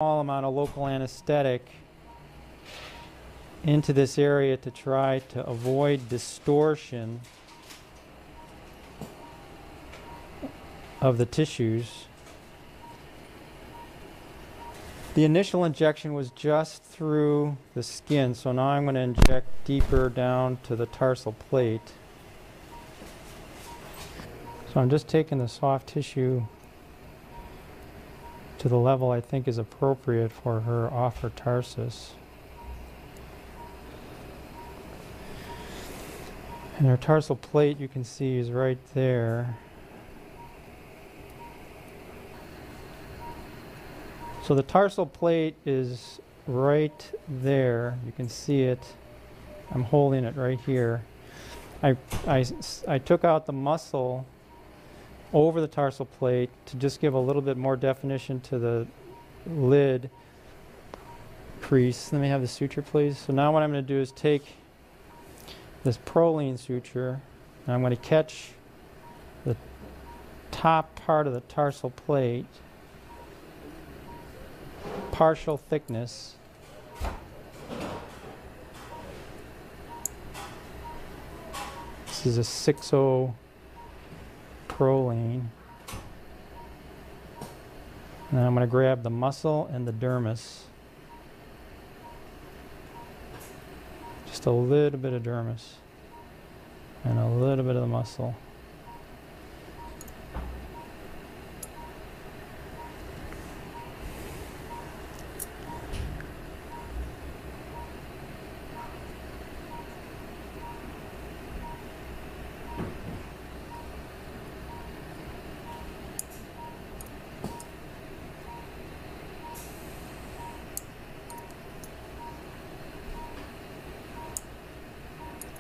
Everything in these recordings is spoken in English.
small amount of local anesthetic into this area to try to avoid distortion of the tissues. The initial injection was just through the skin, so now I'm going to inject deeper down to the tarsal plate. So I'm just taking the soft tissue to the level I think is appropriate for her off her tarsus. And her tarsal plate, you can see, is right there. So the tarsal plate is right there. You can see it. I'm holding it right here. I took out the muscle over the tarsal plate to just give a little bit more definition to the lid crease. Let me have the suture, please. So now what I'm going to do is take this proline suture and I'm going to catch the top part of the tarsal plate, partial thickness. This is a 6/0 proline. And then I'm going to grab the muscle and the dermis. Just a little bit of dermis and a little bit of the muscle.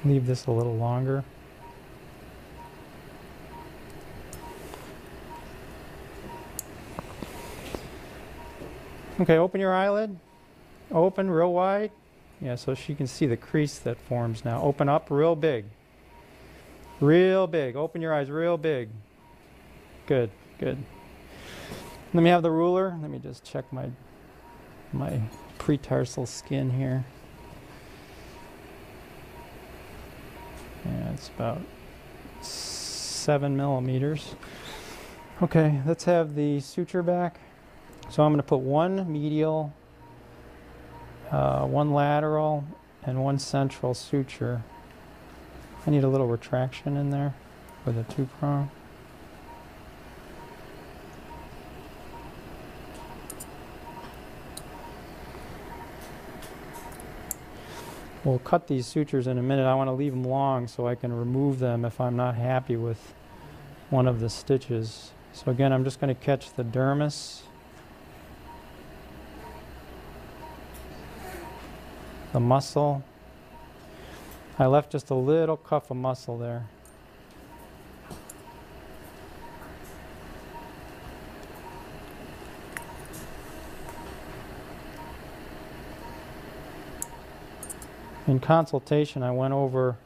Leave this a little longer. Okay, open your eyelid. Open real wide. Yeah, so she can see the crease that forms now. Open up real big. Real big. Open your eyes real big. Good, good. Let me have the ruler. Let me just check my pretarsal skin here. Yeah, it's about 7 millimeters. Okay, let's have the suture back. So I'm going to put one medial, one lateral, and one central suture. I need a little retraction in there with a 2-prong. We'll cut these sutures in a minute. I want to leave them long so I can remove them if I'm not happy with one of the stitches. So again, I'm just going to catch the dermis, the muscle. I left just a little cuff of muscle there. In consultation, I went over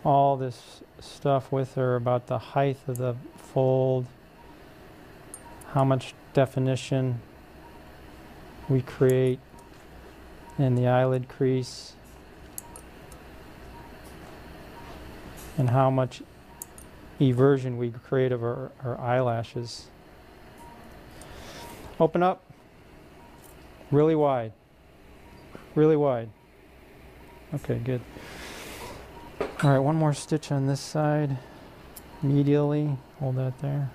all this stuff with her about the height of the fold, how much definition we create in the eyelid crease, and how much eversion we create of our eyelashes. Open up really wide, really wide. Okay, good. All right, one more stitch on this side, medially. Hold that there.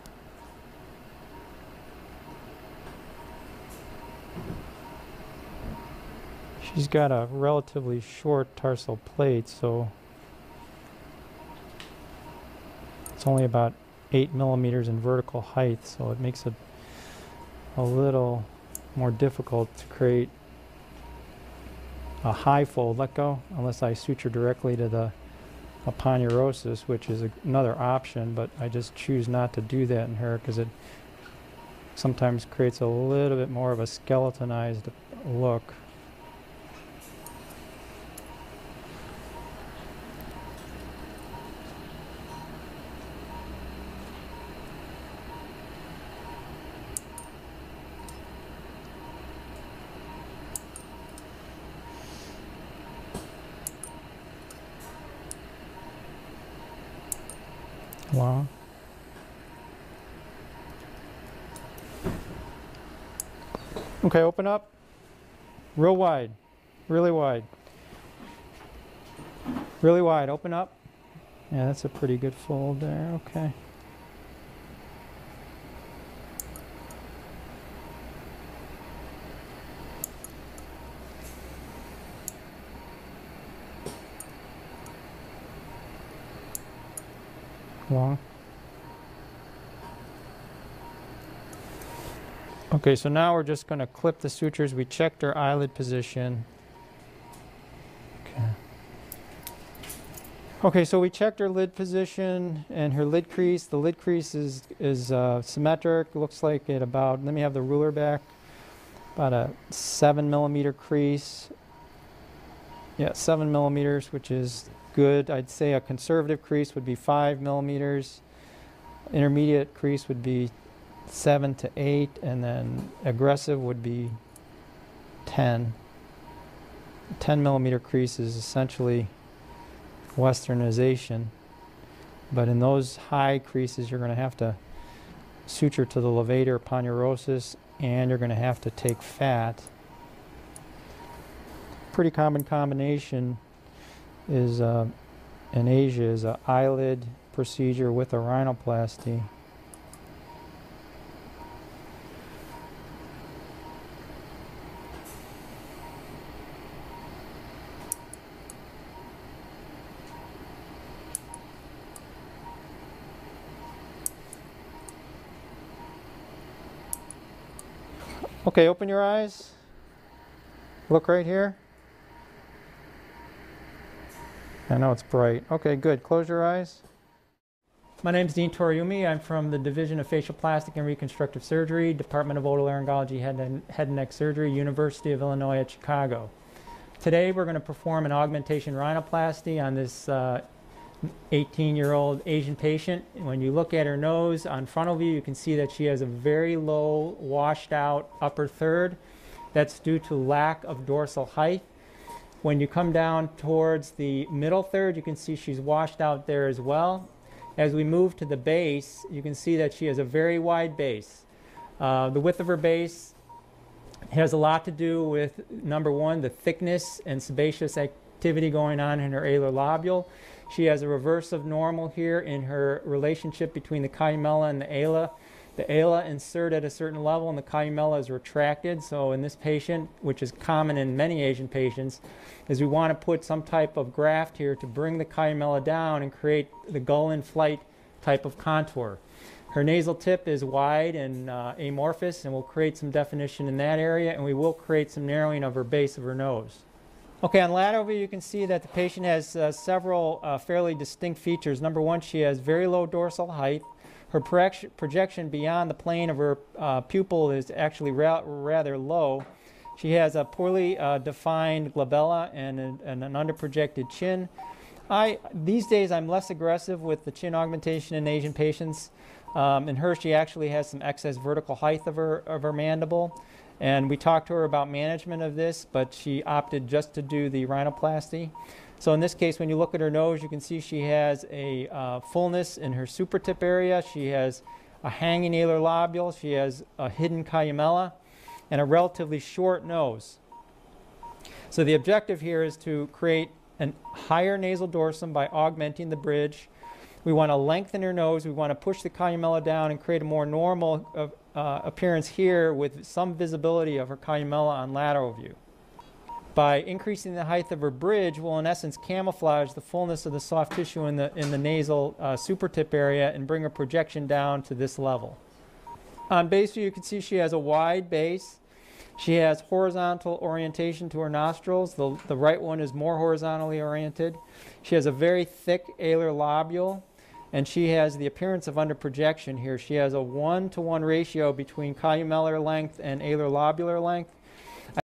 She's got a relatively short tarsal plate, so it's only about 8 millimeters in vertical height, so it makes it a little more difficult to create a high fold. Let go, unless I suture directly to the aponeurosis, which is another option, but I just choose not to do that in her because it sometimes creates a little bit more of a skeletonized look. Long. Okay, open up. Real wide. Really wide. Really wide. Open up. Yeah, that's a pretty good fold there. Okay. Long. Okay, so now we're just going to clip the sutures. We checked her eyelid position. Okay. Okay, so we checked her lid position and her lid crease. The lid crease is symmetric. Looks like at about, let me have the ruler back, about a 7mm crease. Yeah, 7 millimeters, which is good. I'd say a conservative crease would be 5 mm. Intermediate crease would be 7 to 8, and then aggressive would be 10. 10mm crease is essentially westernization, but in those high creases you're going to have to suture to the levator ponderosus, and you're going to have to take fat. Pretty common combination is in Asia is an eyelid procedure with a rhinoplasty. Okay, open your eyes. Look right here. I know it's bright. Okay, good. Close your eyes. My name is Dean Toriumi. I'm from the Division of Facial Plastic and Reconstructive Surgery, Department of Otolaryngology, Head and Neck Surgery, University of Illinois at Chicago. Today we're going to perform an augmentation rhinoplasty on this 18-year-old Asian patient. When you look at her nose on frontal view, you can see that she has a very low, washed out upper third. That's due to lack of dorsal height. When you come down towards the middle third, you can see she's washed out there as well. As we move to the base, you can see that she has a very wide base. The width of her base has a lot to do with, number one, the thickness and sebaceous activity going on in her alar lobule. She has a reverse of normal here in her relationship between the columella and the ala. The ala insert at a certain level and the columella is retracted. So in this patient, which is common in many Asian patients, is we want to put some type of graft here to bring the columella down and create the gull in flight type of contour. Her nasal tip is wide and amorphous, and we'll create some definition in that area, and we will create some narrowing of her base of her nose. Okay, on lateral view you can see that the patient has several fairly distinct features. Number one, she has very low dorsal height. Her projection beyond the plane of her pupil is actually rather low. She has a poorly defined glabella and an underprojected chin. These days I'm less aggressive with the chin augmentation in Asian patients. In her, she actually has some excess vertical height of her mandible. And we talked to her about management of this, but she opted just to do the rhinoplasty. So in this case, when you look at her nose, you can see she has a fullness in her supratip area. She has a hanging alar lobule. She has a hidden columella and a relatively short nose. So the objective here is to create a higher nasal dorsum by augmenting the bridge. We want to lengthen her nose. We want to push the columella down and create a more normal appearance here with some visibility of her columella on lateral view. By increasing the height of her bridge, we'll in essence camouflage the fullness of the soft tissue in the nasal supratip area and bring her projection down to this level. On base view, you can see she has a wide base. She has horizontal orientation to her nostrils. The right one is more horizontally oriented. She has a very thick alar lobule, and she has the appearance of underprojection here. She has a 1-to-1 ratio between columellar length and alar lobular length.